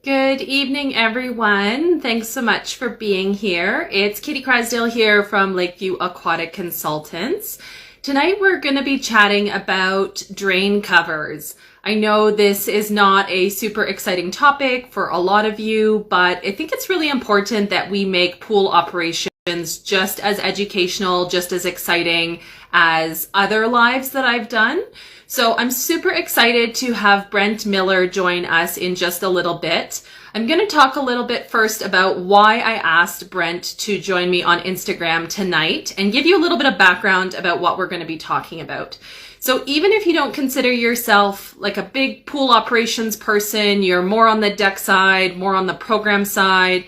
Good evening, everyone. Thanks so much for being here. It's Katie Crysdale here from Lakeview Aquatic Consultants. Tonight we're going to be chatting about drain covers. I know this is not a super exciting topic for a lot of you, but I think it's really important that we make pool operations just as educational, just as exciting as other lives that I've done. So I'm super excited to have Brent Miller join us in just a little bit. I'm going to talk a little bit first about why I asked Brent to join me on Instagram tonight and give you a little bit of background about what we're going to be talking about. So even if you don't consider yourself like a big pool operations person, you're more on the deck side, more on the program side,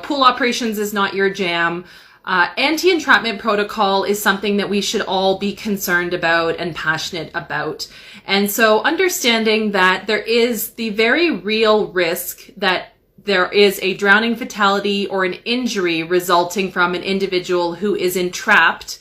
pool operations is not your jam. Anti-entrapment protocol is something that we should all be concerned about and passionate about. And so understanding that there is the very real risk that there is a drowning fatality or an injury resulting from an individual who is entrapped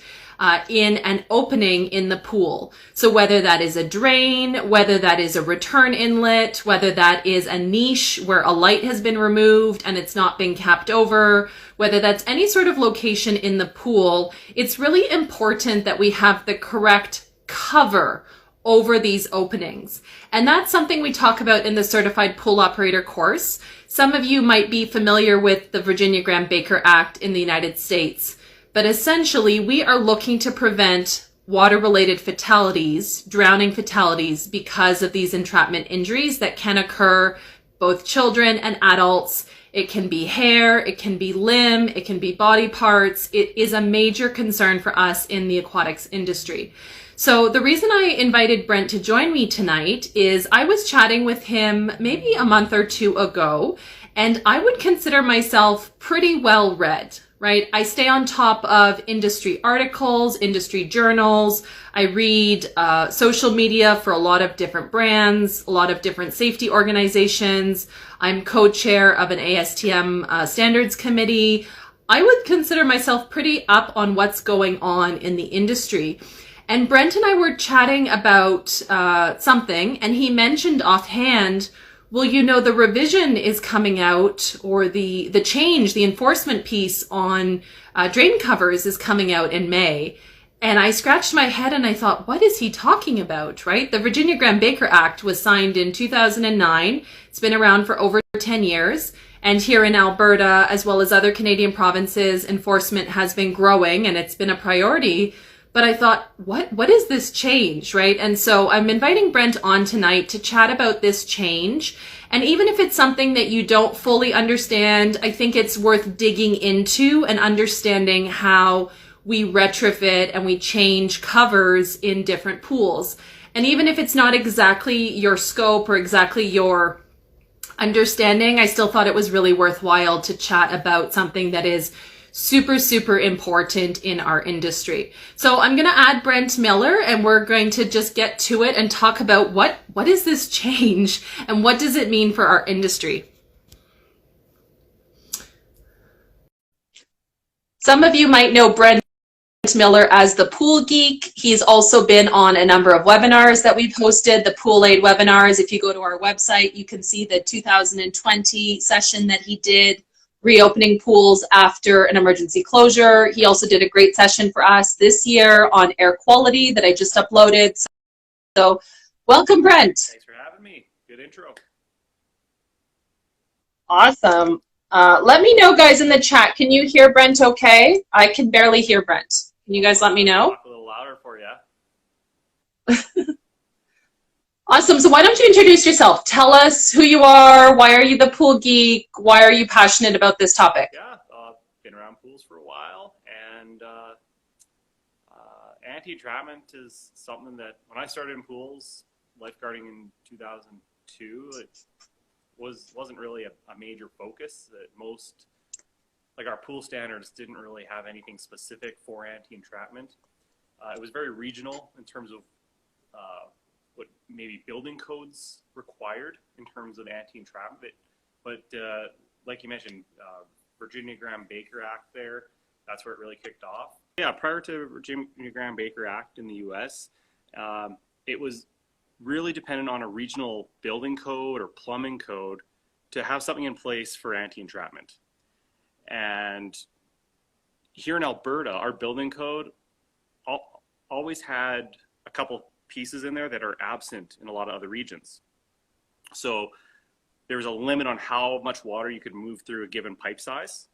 in an opening in the pool. So whether that is a drain, whether that is a return inlet, whether that is a niche where a light has been removed and it's not been capped over, whether that's any sort of location in the pool, it's really important that we have the correct cover over these openings. And that's something we talk about in the Certified Pool Operator course. Some of you might be familiar with the Virginia Graham-Baker Act in the United States. But essentially, we are looking to prevent water-related fatalities, drowning fatalities, because of these entrapment injuries that can occur both children and adults. It can be hair, it can be limb, it can be body parts. It is a major concern for us in the aquatics industry. So the reason I invited Brent to join me tonight is I was chatting with him maybe a month or two ago, and I would consider myself pretty well read. Right? I stay on top of industry articles, industry journals. I read social media for a lot of different brands, a lot of different safety organizations. I'm co-chair of an ASTM standards committee. I would consider myself pretty up on what's going on in the industry. And Brent and I were chatting about something, and he mentioned offhand, well, the revision is coming out, or the change, the enforcement piece on drain covers is coming out in May. And I scratched my head and I thought, what is he talking about, right? The Virginia Graham-Baker Act was signed in 2009. It's been around for over 10 years. And here in Alberta, as well as other Canadian provinces, enforcement has been growing and it's been a priority. But I thought, what is this change, right? And so I'm inviting Brent on tonight to chat about this change. And even if it's something that you don't fully understand, I think it's worth digging into and understanding how we retrofit and we change covers in different pools. And even if it's not exactly your scope or exactly your understanding, I still thought it was really worthwhile to chat about something that is super, super important in our industry. So I'm going to add Brent Miller and we're going to just get to it and talk about what is this change and what does it mean for our industry. Some of you might know Brent Miller as the Pool Geek. He's also been on a number of webinars that we've hosted, the Pool Aid webinars. If you go to our website, you can see the 2020 session that he did, reopening pools after an emergency closure. He also did a great session for us this year on air quality that I just uploaded. So welcome, Brent. Thanks for having me. Good intro. Awesome. Let me know, guys, in the chat. Can you hear Brent okay? I can barely hear Brent. Can you guys let me know? Talk a little louder for you. Awesome. So why don't you introduce yourself? Tell us who you are. Why are you the Pool Geek? Why are you passionate about this topic? Yeah, been around pools for a while, and anti-entrapment is something that when I started in pools, lifeguarding in 2002, it wasn't really a major focus. That most, like our pool standards, didn't really have anything specific for anti-entrapment. It was very regional in terms of what maybe building codes required in terms of anti-entrapment. But like you mentioned, Virginia Graham-Baker Act there, that's where it really kicked off. Yeah, prior to Virginia Graham-Baker Act in the US, it was really dependent on a regional building code or plumbing code to have something in place for anti-entrapment. And here in Alberta, our building code always had a couple pieces in there that are absent in a lot of other regions. So there was a limit on how much water you could move through a given pipe size.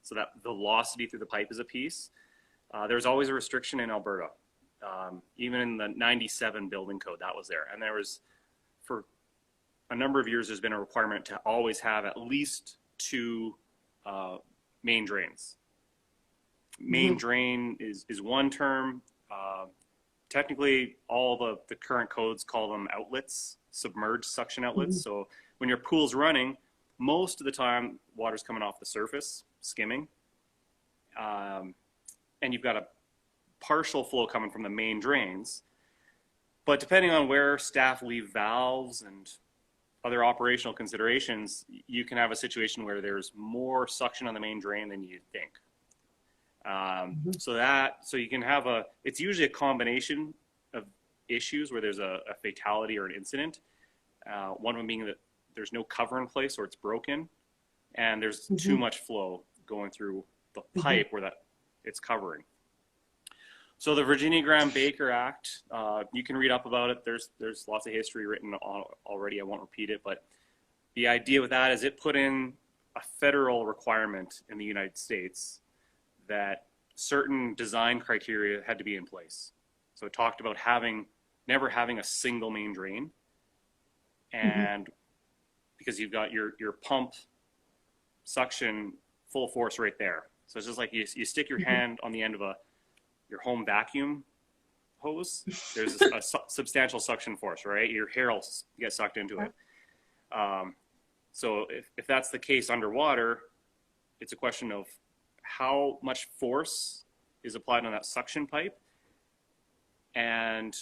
So that velocity through the pipe is a piece. There's always a restriction in Alberta. Even in the 97 building code, that was there. And there was, for a number of years, there's been a requirement to always have at least 2 main drains. Main drain is one term. Technically, all the current codes call them outlets, submerged suction outlets. So when your pool's running, most of the time, water's coming off the surface, skimming. And you've got a partial flow coming from the main drains. But depending on where staff leave valves and other operational considerations, you can have a situation where there's more suction on the main drain than you'd think. So you can have it's usually a combination of issues where there's a fatality or an incident. One of them being that there's no cover in place or it's broken, and there's too much flow going through the pipe where it's covering. So the Virginia Graham-Baker Act, you can read up about it. There's lots of history written already. I won't repeat it, but the idea with that is it put in a federal requirement in the United States that certain design criteria had to be in place. So it talked about never having a single main drain, and because you've got your pump suction full force right there. So it's just like you stick your hand on the end of your home vacuum hose. There's a substantial suction force, right? Your hair will get sucked into it. So if that's the case underwater, it's a question of how much force is applied on that suction pipe, and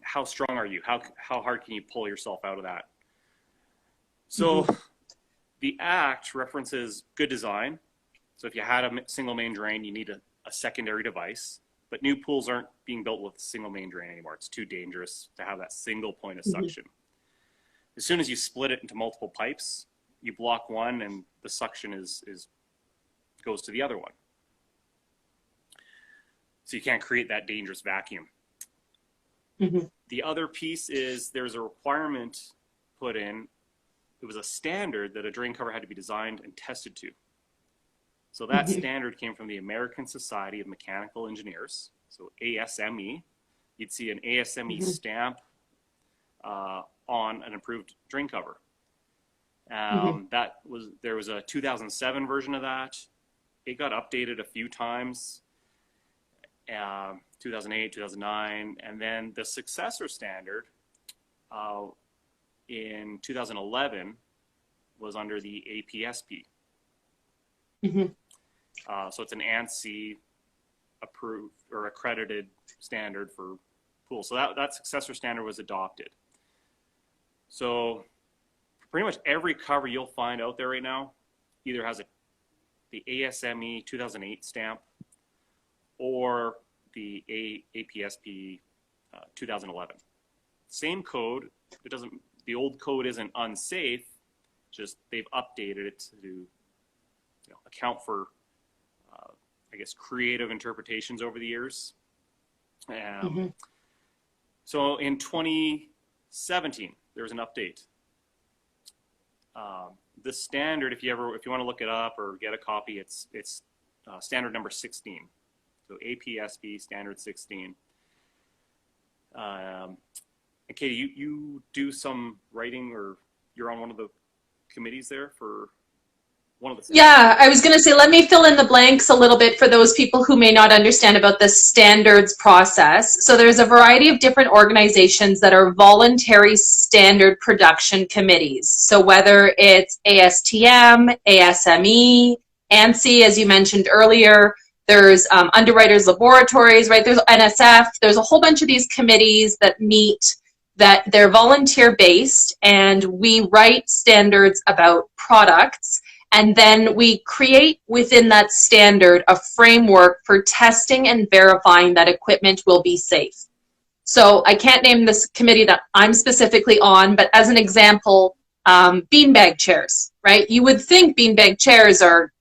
how strong are you? How hard can you pull yourself out of that? So the Act references good design. So if you had a single main drain, you need a secondary device. But new pools aren't being built with a single main drain anymore. It's too dangerous to have that single point of suction. As soon as you split it into multiple pipes, you block one and the suction goes to the other one. So you can't create that dangerous vacuum. The other piece is there's a requirement put in. It was a standard that a drain cover had to be designed and tested to. So that standard came from the American Society of Mechanical Engineers, so ASME. You'd see an ASME stamp on an approved drain cover. There was a 2007 version of that. It got updated a few times, 2008, 2009, and then the successor standard in 2011 was under the APSP. So it's an ANSI approved or accredited standard for pools. So that successor standard was adopted. So pretty much every cover you'll find out there right now either has the ASME 2008 stamp or the APSP 2011. Same code. The old code isn't unsafe. Just they've updated it to account for, I guess, creative interpretations over the years. So in 2017, there was an update. The standard, if you want to look it up or get a copy, it's standard number 16. So APSP Standard 16. And Katie, you do some writing, or you're on one of the committees there for one of the standards. Yeah, I was going to say, let me fill in the blanks a little bit for those people who may not understand about the standards process. So there's a variety of different organizations that are voluntary standard production committees. So whether it's ASTM, ASME, ANSI, as you mentioned earlier, there's Underwriters Laboratories, right? There's NSF. There's a whole bunch of these committees that meet, that they're volunteer based, and we write standards about products. And then we create within that standard a framework for testing and verifying that equipment will be safe. So I can't name this committee that I'm specifically on, but as an example, beanbag chairs, right? You would think beanbag chairs are,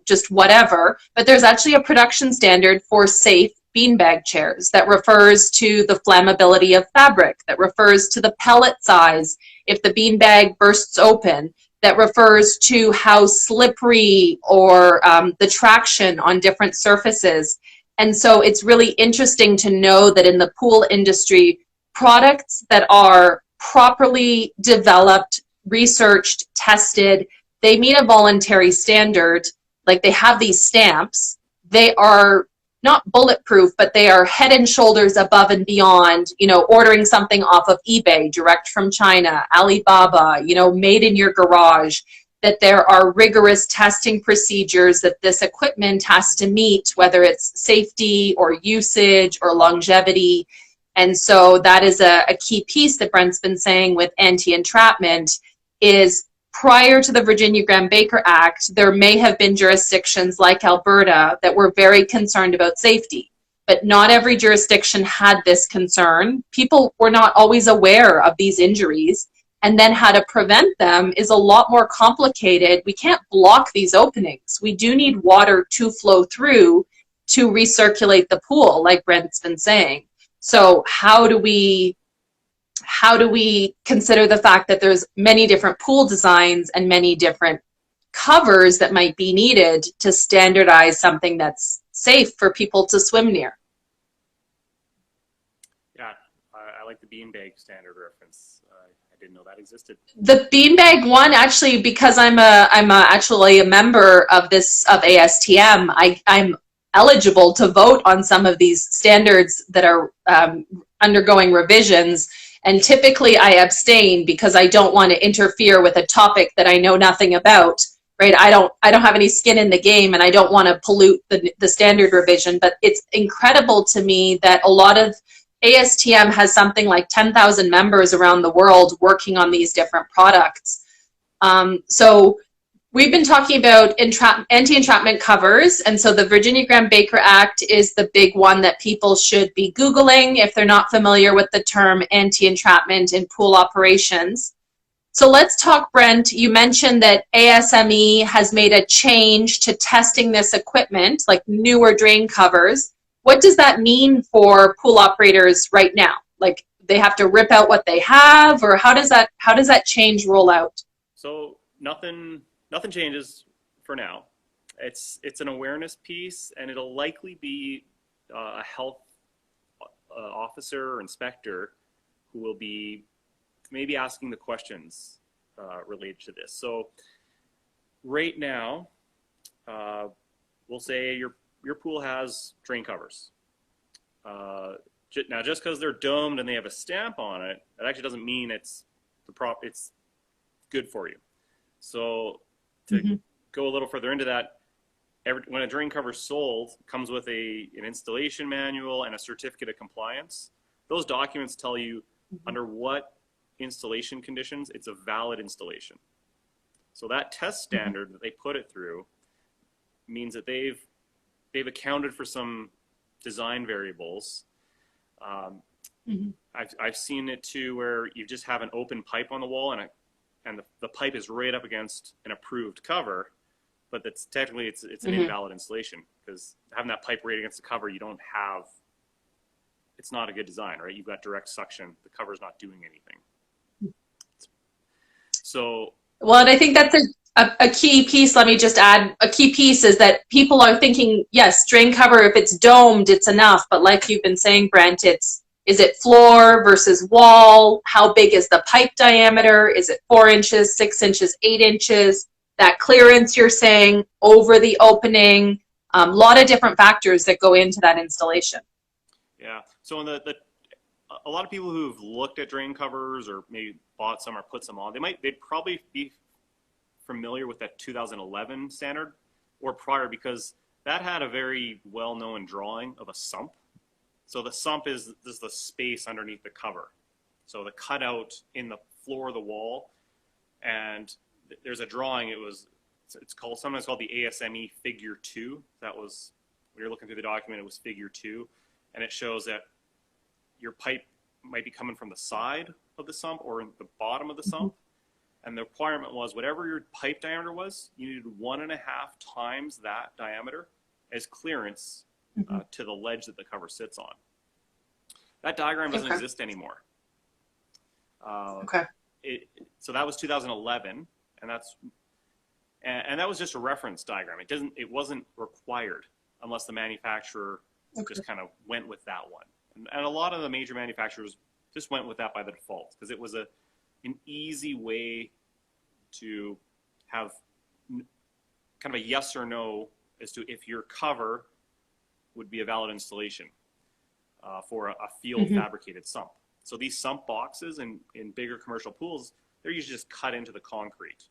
just whatever, but there's actually a production standard for safe beanbag chairs that refers to the flammability of fabric, that refers to the pellet size if the beanbag bursts open, that refers to how slippery or the traction on different surfaces. And so it's really interesting to know that in the pool industry, products that are properly developed, researched, tested, they meet a voluntary standard, like they have these stamps. They are not bulletproof, but they are head and shoulders above and beyond, ordering something off of eBay, direct from China, Alibaba, made in your garage, that there are rigorous testing procedures that this equipment has to meet, whether it's safety or usage or longevity. And so that is a key piece that Brent's been saying with anti-entrapment is prior to the Virginia Graham-Baker Act, there may have been jurisdictions like Alberta that were very concerned about safety, but not every jurisdiction had this concern. People were not always aware of these injuries, and then how to prevent them is a lot more complicated. We can't block these openings. We do need water to flow through to recirculate the pool, like Brent's been saying. So how do we consider the fact that there's many different pool designs and many different covers that might be needed to standardize something that's safe for people to swim near? Yeah, I like the beanbag standard reference. I didn't know that existed. The beanbag one, actually, because I'm actually a member of ASTM, I'm eligible to vote on some of these standards that are undergoing revisions. And typically I abstain because I don't want to interfere with a topic that I know nothing about, right? I don't have any skin in the game, and I don't want to pollute the standard revision. But it's incredible to me that a lot of ASTM has something like 10,000 members around the world working on these different products. So we've been talking about anti-entrapment covers, and so the Virginia Graham-Baker Act is the big one that people should be Googling if they're not familiar with the term anti-entrapment in pool operations. So let's talk, Brent. You mentioned that ASME has made a change to testing this equipment, like newer drain covers. What does that mean for pool operators right now? Like, they have to rip out what they have, or how does that change roll out? So nothing changes for now. It's an awareness piece, and it'll likely be a health officer or inspector who will be maybe asking the questions related to this. So right now, we'll say your pool has drain covers. Now, just because they're domed and they have a stamp on it, that actually doesn't mean it's good for you. So to go a little further into that, when a drain cover is sold, it comes with an installation manual and a certificate of compliance. Those documents tell you under what installation conditions it's a valid installation. So that test standard that they put it through means that they've accounted for some design variables. I've seen it too where you just have an open pipe on the wall and the pipe is right up against an approved cover, but that's technically it's an invalid installation, because having that pipe right against the cover, it's not a good design, right? You've got direct suction, the cover's not doing anything. So, well, and I think that's a key piece. Let me just add, a key piece is that people are thinking, yes, drain cover, if it's domed, it's enough. But like you've been saying, Brent, is it floor versus wall? How big is the pipe diameter? Is it 4 inches, 6 inches, 8 inches? That clearance you're saying over the opening, a lot of different factors that go into that installation. Yeah. So a lot of people who've looked at drain covers or maybe bought some or put some on, they'd probably be familiar with that 2011 standard or prior, because that had a very well-known drawing of a sump. So the sump is the space underneath the cover. So the cutout in the floor of the wall, and there's a drawing. It's sometimes called the ASME Figure 2. That was, when you're looking through the document, it was Figure 2, and it shows that your pipe might be coming from the side of the sump or in the bottom of the sump. And the requirement was whatever your pipe diameter was, you needed 1.5 times that diameter as clearance to the ledge that the cover sits on. That diagram doesn't exist anymore. So that was 2011, and that was just a reference diagram. It wasn't required unless the manufacturer just kind of went with that one. And a lot of the major manufacturers just went with that by the default because it was an easy way to have kind of a yes or no as to if your cover would be a valid installation for a field fabricated sump. So these sump boxes in bigger commercial pools, they're usually just cut into the concrete.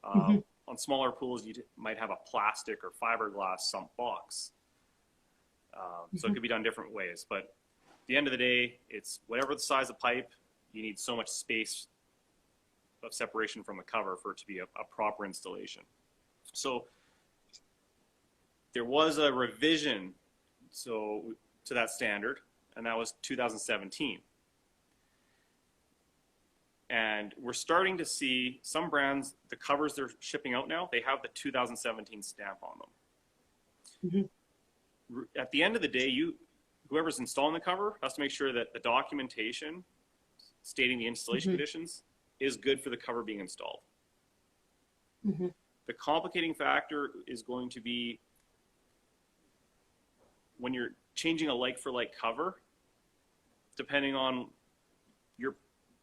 On smaller pools, you might have a plastic or fiberglass sump box. So it could be done different ways. But at the end of the day, it's whatever the size of pipe, you need so much space of separation from the cover for it to be a proper installation. So there was a revision to that standard, and that was 2017. And we're starting to see some brands, the covers they're shipping out now, they have the 2017 stamp on them. At the end of the day, whoever's installing the cover has to make sure that the documentation stating the installation conditions is good for the cover being installed. The complicating factor is going to be when you're changing a like-for-like cover, depending on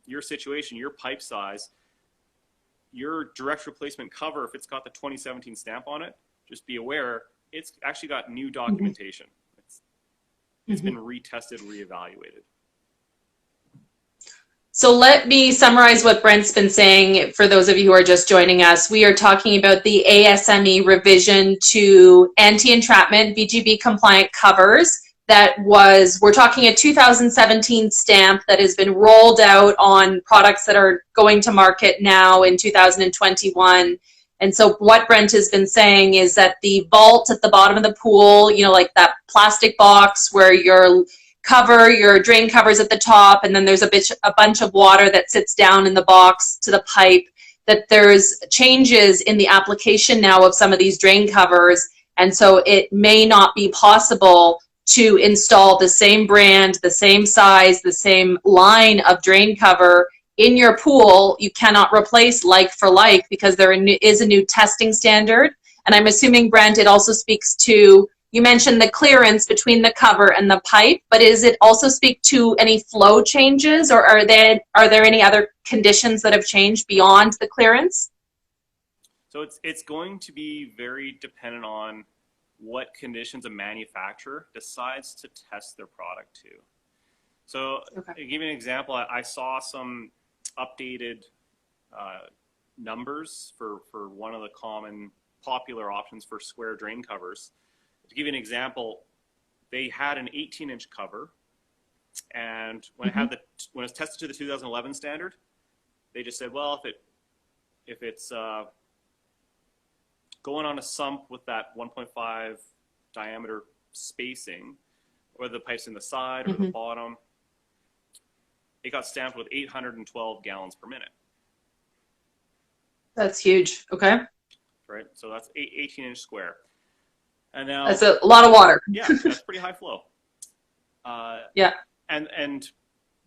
your situation, your pipe size, your direct replacement cover, if it's got the 2017 stamp on it, just be aware, it's actually got new documentation. It's been retested, reevaluated. So let me summarize what Brent's been saying for those of you who are just joining us. We are talking about the ASME revision to anti-entrapment VGB compliant covers. We're talking a 2017 stamp that has been rolled out on products that are going to market now in 2021. And so what Brent has been saying is that the vault at the bottom of the pool, like that plastic box where your drain covers at the top, and then there's a bunch of water that sits down in the box to the pipe, that there's changes in the application now of some of these drain covers. And so it may not be possible to install the same brand, the same size, the same line of drain cover in your pool. You cannot replace like for like because there is a new testing standard. And I'm assuming, Brent, it also speaks to, you mentioned the clearance between the cover and the pipe, but does it also speak to any flow changes, or are there any other conditions that have changed beyond the clearance? So it's going to be very dependent on what conditions a manufacturer decides to test their product to. So to give you an example, I saw some updated numbers for one of the common popular options for square drain covers. To give you an example, they had an 18-inch cover, and when it was tested to the 2011 standard, they just said, well, if it's going on a sump with that 1.5 diameter spacing, whether the pipe's in the side or the bottom, it got stamped with 812 gallons per minute. That's huge. Okay. Right. So that's 18-inch square. And now that's a lot of water. Yeah, that's pretty high flow. Yeah. And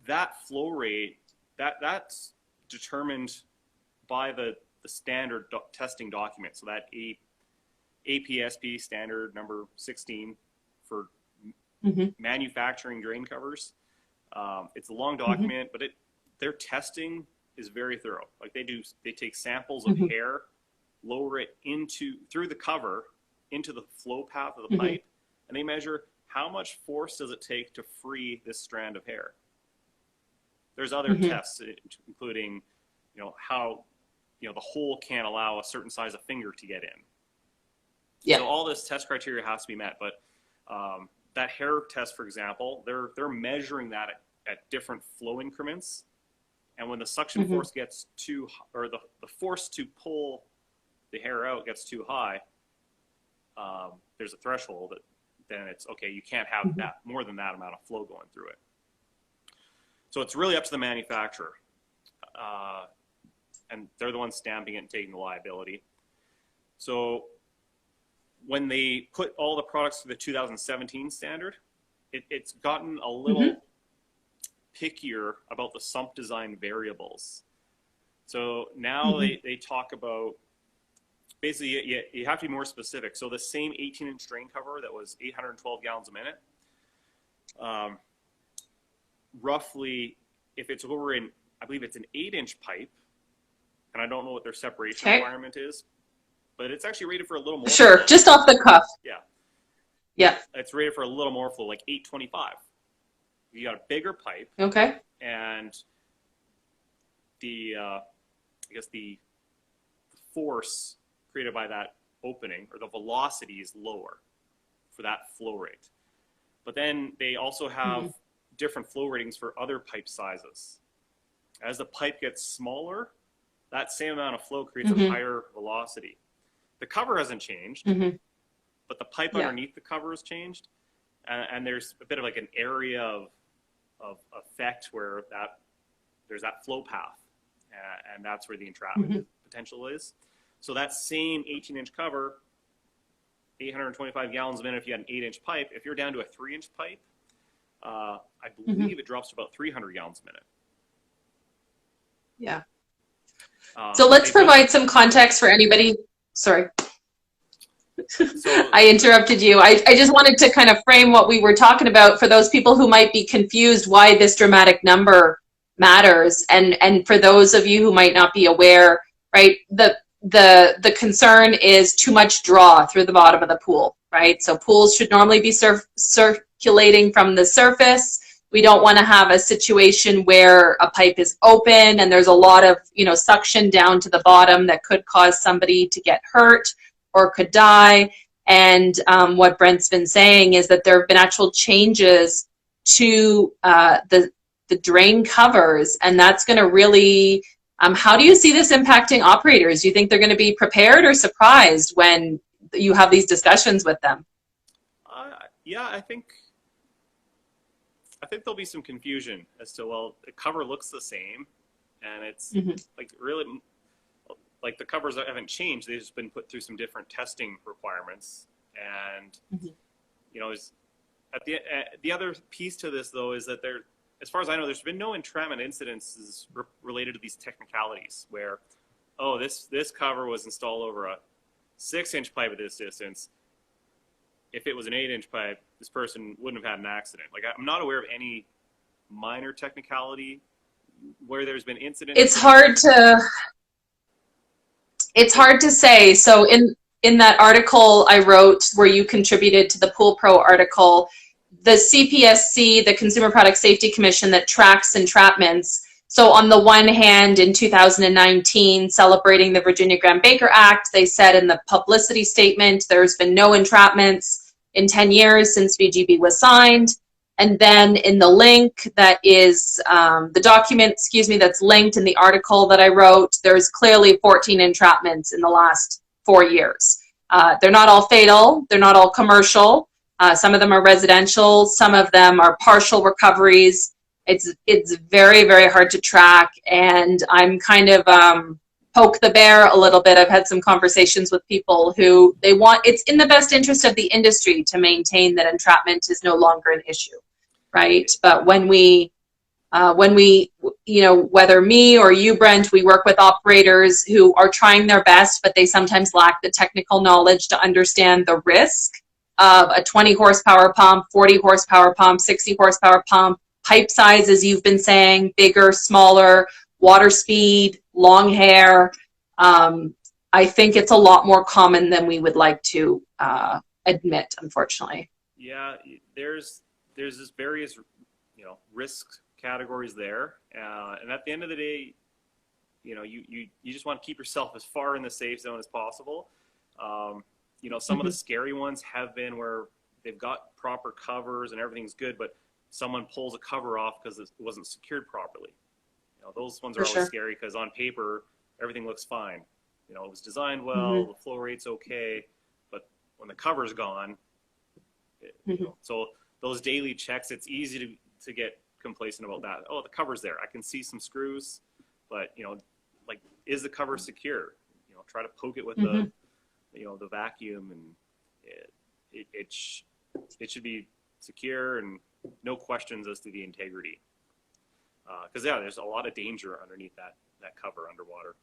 that flow rate, that's determined by the standard testing document. So that APSP Standard number 16 for manufacturing drain covers. It's a long document, but their testing is very thorough. Like they take samples of hair, lower it through the cover into the flow path of the pipe, and they measure how much force does it take to free this strand of hair. There's other tests, including, how, the hole can't allow a certain size of finger to get in. Yeah. So all this test criteria has to be met, but that hair test, for example, they're measuring that at different flow increments, and when the suction force gets or the force to pull the hair out gets too high, there's a threshold that then it's okay, you can't have that more than that amount of flow going through it. So it's really up to the manufacturer. and they're the ones stamping it and taking the liability. So when they put all the products to the 2017 standard, it's gotten a little pickier about the sump design variables. So now they talk about, basically you have to be more specific. So the same 18-inch drain cover that was 812 gallons a minute, roughly, if it's over in, I believe it's an 8-inch pipe, and I don't know what their separation requirement is, but it's actually rated for a little more. Sure, flow. Just off the cuff. Yeah. Yeah. It's rated for a little more flow, like 825. You got a bigger pipe. Okay. And the, I guess the force created by that opening, or the velocity, is lower for that flow rate. But then they also have different flow ratings for other pipe sizes. As the pipe gets smaller, that same amount of flow creates a higher velocity. The cover hasn't changed, but the pipe underneath the cover has changed. And there's a bit of like an area of effect where there's that flow path, and that's where the entrapment potential is. So that same 18-inch cover, 825 gallons a minute if you had an 8-inch pipe, if you're down to a 3-inch pipe, I believe it drops to about 300 gallons a minute. Yeah. So let's provide some context for anybody. Sorry. I interrupted you. I just wanted to kind of frame what we were talking about for those people who might be confused why this dramatic number matters. And for those of you who might not be aware, right, the concern is too much draw through the bottom of the pool, right? So pools should normally be circulating from the surface. We don't want to have a situation where a pipe is open and there's a lot of, suction down to the bottom that could cause somebody to get hurt or could die. And what Brent's been saying is that there have been actual changes to the drain covers, and that's going to really, how do you see this impacting operators? Do you think they're going to be prepared or surprised when you have these discussions with them? Yeah, I think there'll be some confusion as to, well, the cover looks the same, and it's like really, like the covers haven't changed. They've just been put through some different testing requirements. And, the other piece to this, though, is that as far as I know, there's been no entrapment incidences related to these technicalities where, oh, this cover was installed over a 6-inch pipe at this distance. If it was an 8-inch pipe, this person wouldn't have had an accident. Like, I'm not aware of any minor technicality where there's been incidents. It's hard to say. So in that article I wrote where you contributed to the Pool Pro article, the CPSC, the Consumer Product Safety Commission that tracks entrapments. So on the one hand, in 2019, celebrating the Virginia Graham-Baker Act, they said in the publicity statement, there's been no entrapments in 10 years since VGB was signed. And then in the link that is the document, that's linked in the article that I wrote, there's clearly 14 entrapments in the last 4 years. They're not all fatal. They're not all commercial. Some of them are residential. Some of them are partial recoveries. It's very, very hard to track. And I'm kind of poke the bear a little bit. I've had some conversations with people who it's in the best interest of the industry to maintain that entrapment is no longer an issue, right? But when we, whether me or you, Brent, we work with operators who are trying their best, but they sometimes lack the technical knowledge to understand the risk of a 20 horsepower pump, 40 horsepower pump, 60 horsepower pump, pipe size, as you've been saying, bigger, smaller, water speed, long hair. I think it's a lot more common than we would like to admit, unfortunately. Yeah, there's this various, risk categories there. And at the end of the day, you just want to keep yourself as far in the safe zone as possible. Some of the scary ones have been where they've got proper covers and everything's good, but someone pulls a cover off because it wasn't secured properly. Those ones are always scary because on paper, everything looks fine. It was designed well, the flow rate's okay, but when the cover's gone, so those daily checks, it's easy to get complacent about that. Oh, the cover's there. I can see some screws, but like, is the cover secure? You know, try to poke it with Mm-hmm. the vacuum, and it should be secure and no questions as to the integrity. Because there's a lot of danger underneath that cover underwater.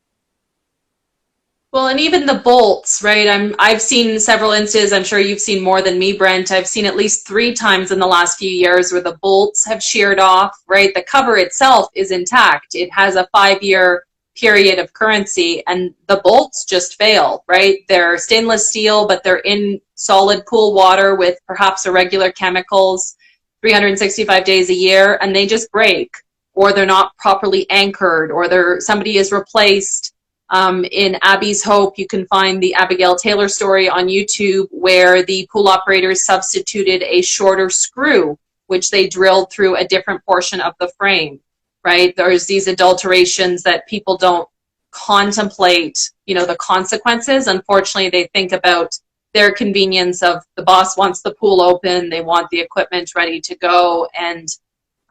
Well, and even the bolts, right? I've seen several instances. I'm sure you've seen more than me, Brent. I've seen at least 3 times in the last few years where the bolts have sheared off, right? The cover itself is intact. It has a 5-year period of currency, and the bolts just fail, right? They're stainless steel, but they're in solid pool water with perhaps irregular chemicals 365 days a year, and they just break, or they're not properly anchored, or somebody is replaced. In Abby's Hope, you can find the Abigail Taylor story on YouTube where the pool operators substituted a shorter screw, which they drilled through a different portion of the frame, right? There's these adulterations that people don't contemplate, the consequences. Unfortunately, they think about their convenience of the boss wants the pool open, they want the equipment ready to go. And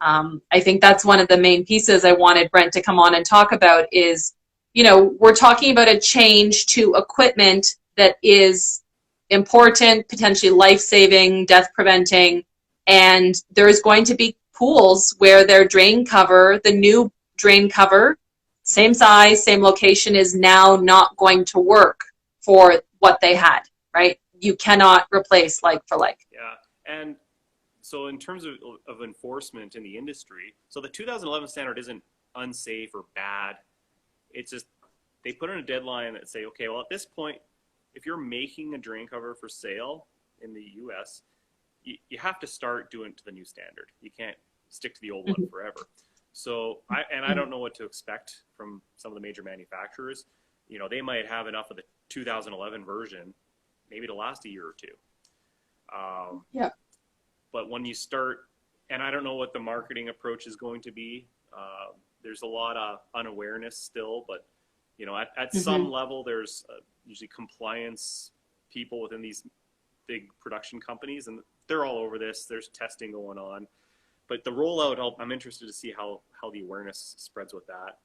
I think that's one of the main pieces I wanted Brent to come on and talk about is, we're talking about a change to equipment that is important, potentially life-saving, death-preventing, and there's going to be pools where their drain cover, the new drain cover, same size, same location, is now not going to work for what they had, right? You cannot replace like for like. Yeah, and so in terms of enforcement in the industry, so the 2011 standard isn't unsafe or bad. It's just they put in a deadline that say, okay, well, at this point, if you're making a drain cover for sale in the U.S., you have to start doing it to the new standard. You can't stick to the old one forever. So, I don't know what to expect from some of the major manufacturers. They might have enough of the 2011 version, maybe to last a year or two. Yeah. But when you start, and I don't know what the marketing approach is going to be. There's a lot of unawareness still, but at some level, there's usually compliance people within these big production companies, and they're all over this. There's testing going on, but the rollout, I'm interested to see how the awareness spreads with that.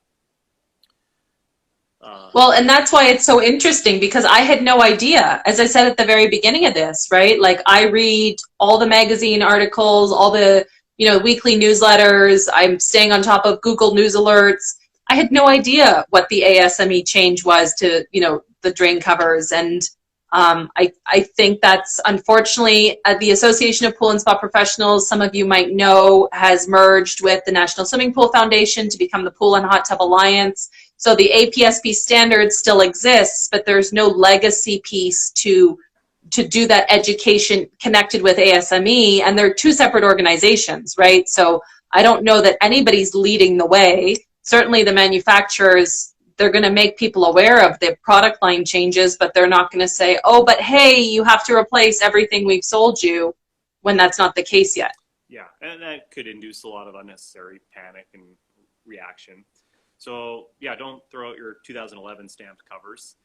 Well, and that's why it's so interesting, because I had no idea, as I said at the very beginning of this, right? Like, I read all the magazine articles, all the, weekly newsletters. I'm staying on top of Google News alerts. I had no idea what the ASME change was to, the drain covers. And I think that's unfortunately the Association of Pool and Spa Professionals, some of you might know, has merged with the National Swimming Pool Foundation to become the Pool and Hot Tub Alliance. So the APSP Standard still exists, but there's no legacy piece to do that education connected with ASME, and they're 2 separate organizations, right? So I don't know that anybody's leading the way. Certainly the manufacturers, they're going to make people aware of the product line changes, but they're not going to say, oh, but hey, you have to replace everything we've sold you, when that's not the case yet. Yeah, and that could induce a lot of unnecessary panic and reaction. So yeah, don't throw out your 2011 stamped covers.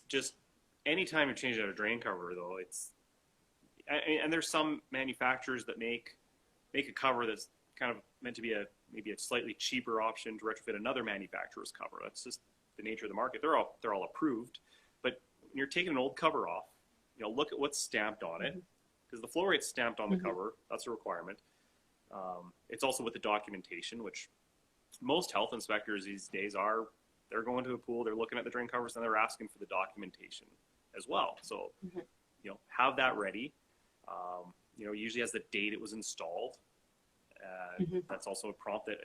Just anytime you're changing out a drain cover, though, and there's some manufacturers that make a cover that's kind of meant to be maybe a slightly cheaper option to retrofit another manufacturer's cover. That's just the nature of the market. They're all approved, but when you're taking an old cover off, look at what's stamped on it, because the flow rate's stamped on the cover. That's a requirement. It's also with the documentation, which most health inspectors these days they're going to a pool, they're looking at the drain covers, and they're asking for the documentation as well. So, have that ready. Usually has the date it was installed. That's also a prompt that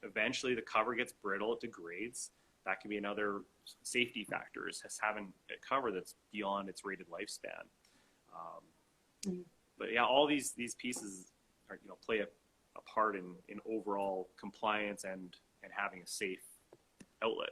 eventually the cover gets brittle, it degrades. That can be another safety factor, is having a cover that's beyond its rated lifespan. But yeah, all these pieces are, play a part in overall compliance and having a safe outlet.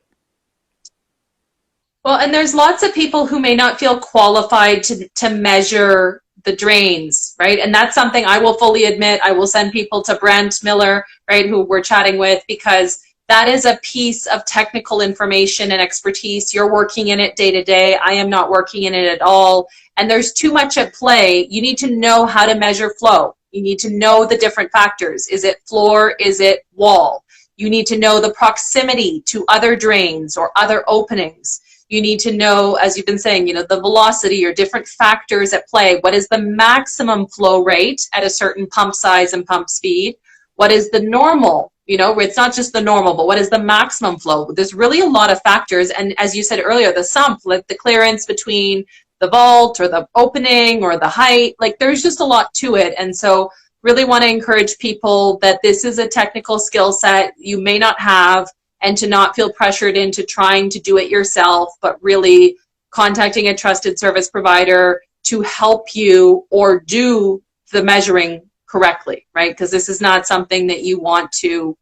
Well, and there's lots of people who may not feel qualified to measure the drains, right? And that's something I will fully admit. I will send people to Brent Miller, right, who we're chatting with, because that is a piece of technical information and expertise. You're working in it day to day. I am not working in it at all. And there's too much at play. You need to know how to measure flow. You need to know the different factors. Is it floor? Is it wall? You need to know the proximity to other drains or other openings. You need to know, as you've been saying, you know, the velocity or different factors at play. What is the maximum flow rate at a certain pump size and pump speed? What is the normal? You know, it's not just the normal, but what is the maximum flow? There's really a lot of factors. And as you said earlier, the sump, like the clearance between the vault or the opening or the height, like there's just a lot to it. And so really want to encourage people that this is a technical skill set you may not have, and to not feel pressured into trying to do it yourself, but really contacting a trusted service provider to help you or do the measuring correctly, right? Because this is not something that you want to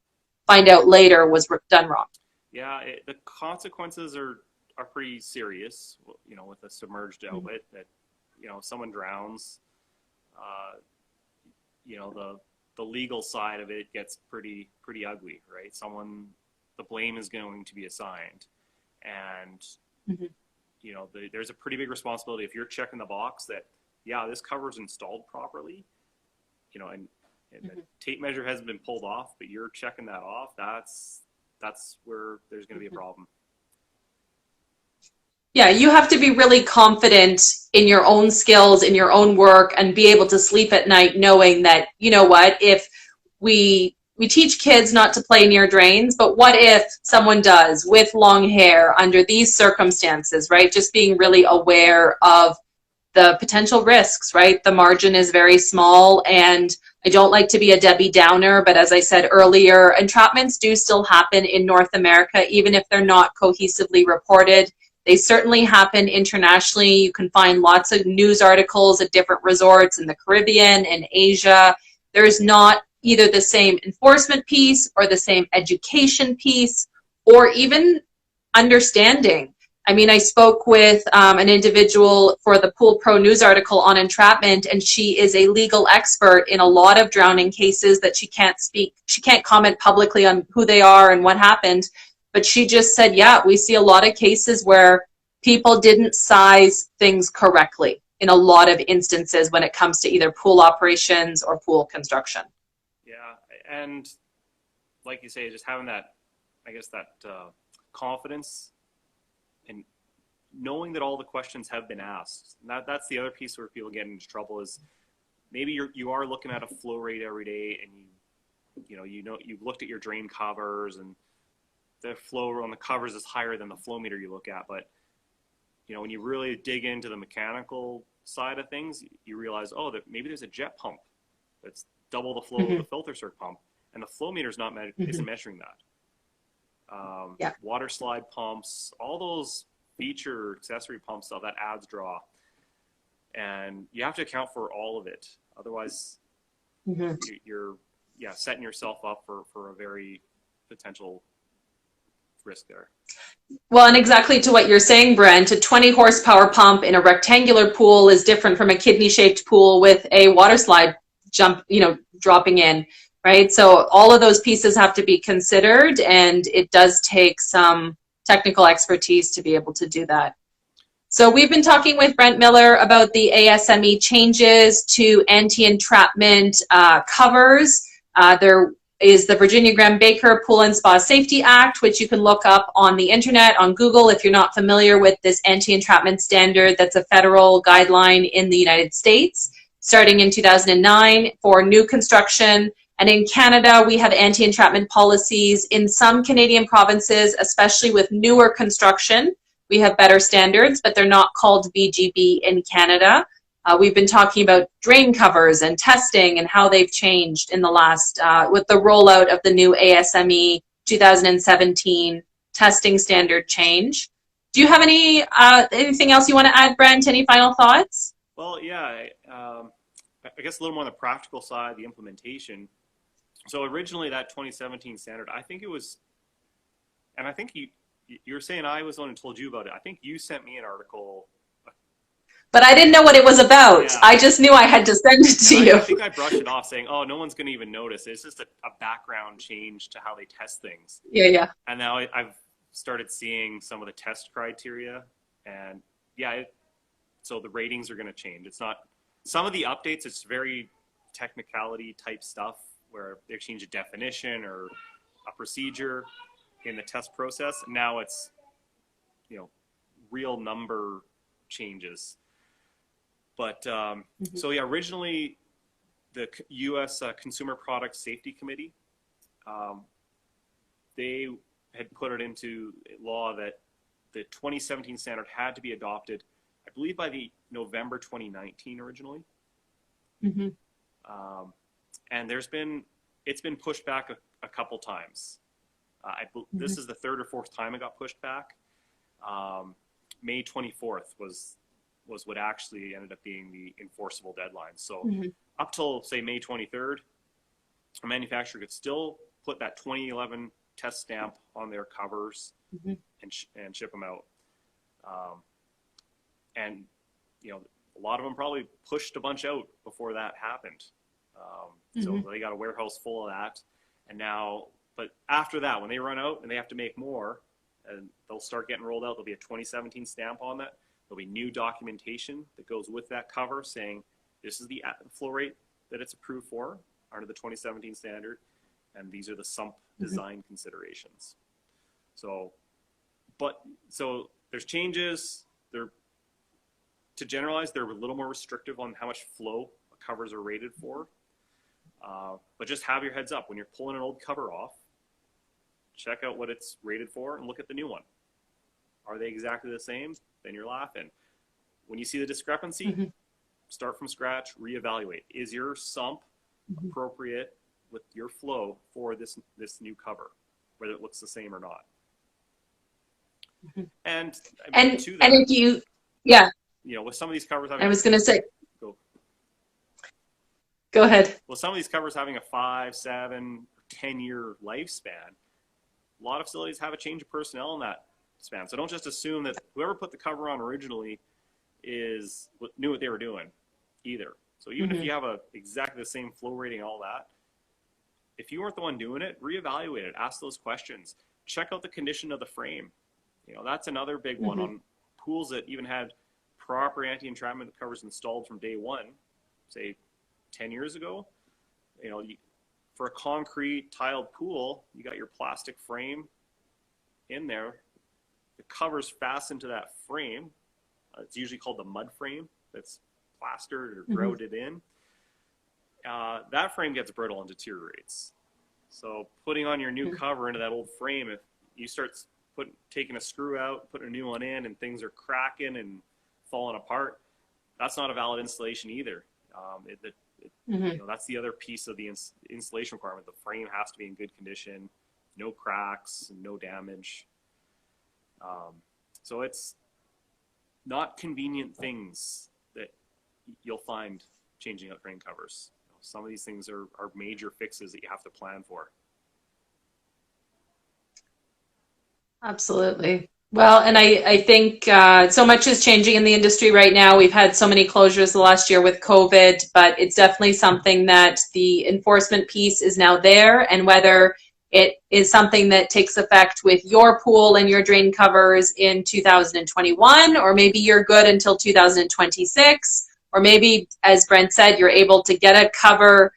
find out later was done wrong. Yeah, the consequences are pretty serious, you know, with a submerged outlet that, you know, someone drowns, you know, the legal side of it gets pretty ugly, right? The blame is going to be assigned. And, you know, there's a pretty big responsibility if you're checking the box that, yeah, this cover is installed properly, you know, and the tape measure hasn't been pulled off, but you're checking that off, that's where there's going to be a problem. Yeah, you have to be really confident in your own skills, in your own work, and be able to sleep at night knowing that, you know what, if we teach kids not to play near drains, but what if someone does with long hair under these circumstances, right? Just being really aware of the potential risks, right? The margin is very small, and I don't like to be a Debbie Downer, but as I said earlier, entrapments do still happen in North America, even if they're not cohesively reported. They certainly happen internationally. You can find lots of news articles at different resorts in the Caribbean and Asia. There's not either the same enforcement piece or the same education piece or even understanding. I mean, I spoke with an individual for the Pool Pro news article on entrapment, and she is a legal expert in a lot of drowning cases that she can't comment publicly on who they are and what happened. But she just said, yeah, we see a lot of cases where people didn't size things correctly in a lot of instances when it comes to either pool operations or pool construction. Yeah, and like you say, just having that, I guess, that confidence and knowing that all the questions have been asked. And that's the other piece where people get into trouble is maybe you are looking at a flow rate every day, and you've looked at your drain covers and the flow on the covers is higher than the flow meter you look at. But, you know, when you really dig into the mechanical side of things, you realize, oh, that maybe there's a jet pump that's double the flow of the filter circ pump, and the flow meter is not isn't measuring that. Water slide pumps, all those feature accessory pump stuff, that adds draw. And you have to account for all of it. Otherwise, you're setting yourself up for a very potential risk there. Well, and exactly to what you're saying, Brent, a 20 horsepower pump in a rectangular pool is different from a kidney shaped pool with a water slide dropping in, right? So all of those pieces have to be considered, and it does take some technical expertise to be able to do that. So we've been talking with Brent Miller about the ASME changes to anti-entrapment covers. There is the Virginia Graham Baker Pool and Spa Safety Act, which you can look up on the internet, on Google, if you're not familiar with this anti-entrapment standard. That's a federal guideline in the United States, starting in 2009 for new construction. And in Canada, we have anti-entrapment policies in some Canadian provinces, especially with newer construction. We have better standards, but they're not called VGB in Canada. We've been talking about drain covers and testing and how they've changed in the last, with the rollout of the new ASME 2017 testing standard change. Do you have anything else you want to add, Brent? Any final thoughts? Well, yeah, I guess a little more on the practical side, the implementation. So originally that 2017 standard, I think it was, and I think you were saying I was the one who told you about it. I think you sent me an article. But I didn't know what it was about. Yeah. I just knew I had to send it to you. I think I brushed it off saying, oh, no one's going to even notice. It's just a background change to how they test things. Yeah. And now I've started seeing some of the test criteria. And so the ratings are going to change. It's not, some of the updates, it's very technicality type stuff where they change a definition or a procedure in the test process. Now it's, real number changes. But so yeah, originally the U.S. Consumer Product Safety Committee, they had put it into law that the 2017 standard had to be adopted, I believe, by the November 2019 originally. Mm-hmm. And it's been pushed back a couple times. This is the third or fourth time it got pushed back. May 24th was what actually ended up being the enforceable deadline. So up till, say, May 23rd, a manufacturer could still put that 2011 test stamp on their covers and ship them out. And, a lot of them probably pushed a bunch out before that happened. So they got a warehouse full of that. And now, but after that, when they run out and they have to make more, and they'll start getting rolled out, there'll be a 2017 stamp on that. There'll be new documentation that goes with that cover saying this is the flow rate that it's approved for under the 2017 standard, and these are the sump design considerations. So there's changes. To generalize, they're a little more restrictive on how much flow covers are rated for. But just have your heads up when you're pulling an old cover off. Check out what it's rated for and look at the new one. Are they exactly the same? Then you're laughing. When you see the discrepancy, start from scratch, reevaluate. Is your sump appropriate with your flow for this new cover, whether it looks the same or not? And if you, with some of these covers having, I was going to say, go ahead. Well, some of these covers having a 5, 7, 10-year lifespan, a lot of facilities have a change of personnel in that span. So don't just assume that whoever put the cover on originally knew what they were doing either. So even if you have exactly the same flow rating and all that, if you weren't the one doing it, reevaluate it. Ask those questions. Check out the condition of the frame. That's another big one on pools that even had proper anti-entrapment covers installed from day one, say 10 years ago. For a concrete tiled pool, you got your plastic frame in there. The cover's fastened to that frame. It's usually called the mud frame that's plastered or grouted in. That frame gets brittle and deteriorates. So putting on your new cover into that old frame, if you start taking a screw out, putting a new one in, and things are cracking and falling apart, that's not a valid installation either. That's the other piece of the installation requirement. The frame has to be in good condition, no cracks, no damage. So it's not convenient things that you'll find changing out drain covers. Some of these things are major fixes that you have to plan for. Absolutely. Well, and I think so much is changing in the industry right now. We've had so many closures the last year with COVID, but it's definitely something that the enforcement piece is now there, and whether it is something that takes effect with your pool and your drain covers in 2021, or maybe you're good until 2026, or maybe, as Brent said, you're able to get a cover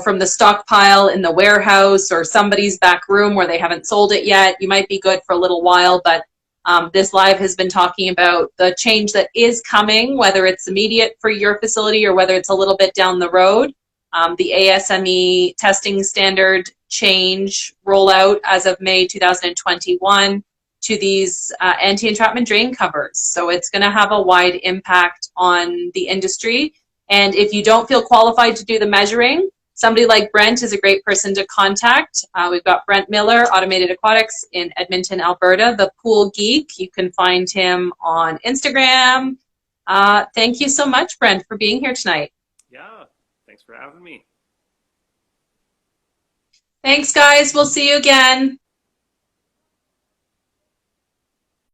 from the stockpile in the warehouse or somebody's back room where they haven't sold it yet. You might be good for a little while, but this live has been talking about the change that is coming, whether it's immediate for your facility or whether it's a little bit down the road. The ASME testing standard change rollout as of May 2021 to these anti-entrapment drain covers. So it's going to have a wide impact on the industry. And if you don't feel qualified to do the measuring, somebody like Brent is a great person to contact. We've got Brent Miller, Automated Aquatics in Edmonton, Alberta, the Pool Geek. You can find him on Instagram. Thank you so much, Brent, for being here tonight. Yeah, thanks for having me. Thanks, guys. We'll see you again.